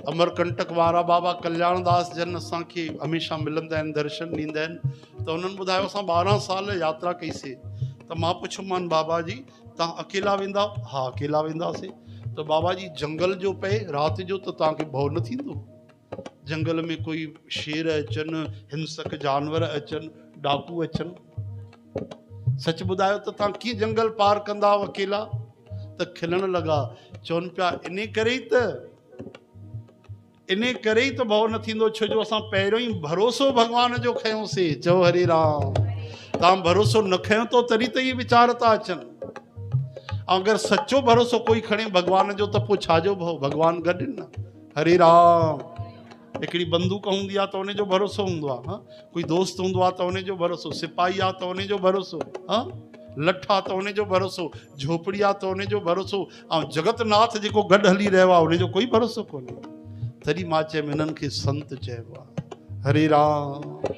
अमरकंटक वारा बाबा कल्याण दास जन असांखे हमेशह मिलंदा आहिनि, दर्शन ॾींदा आहिनि। त उन्हनि ॿुधायो असां 12 साल यात्रा कईसीं। त मां पुछियोमानि बाबा जी तव्हां अकेला वेंदा? हा अकेला वेंदासीं। तो बाबा जी जंगल जो पए रात जो तो तव्हांखे भउ न थींदो? जंगल में कोई शेर अचनि, हिंसक जानवर अचनि, डाकू अचनि, सच ॿुधायो त तव्हां कीअं जंगल पार कंदा अकेला? त खिलण लॻा, चवनि पिया इन करे ई त भउ न थींदो, छो जो असां पहिरियों ई भरोसो भगवान जो खयोंसीं। चओ हरे राम। तव्हां भरोसो न खयो तो तॾहिं त इहे वीचार था अचनि। अगर सच्चो भरोसो कोई खणे भगवान जो त पोइ छाजो भउ, भगवान गॾु न। हरे राम। हिकिड़ी बंदूक हूंदी आहे त उन जो भरोसो हूंदो आहे, कोई दोस्त हूंदो आहे त उन जो भरोसो, सिपाही आहे त उन जो भरोसो, लठ आहे त उन जो भरोसो, झोपड़ी आहे त उन जो भरोसो, ऐं जगतनाथ जेको गॾु हली रहियो आहे उन जो कोई भरोसो कोन्हे। तॾहिं मां चयमि हिननि खे संत चइबो आहे। हरे राम।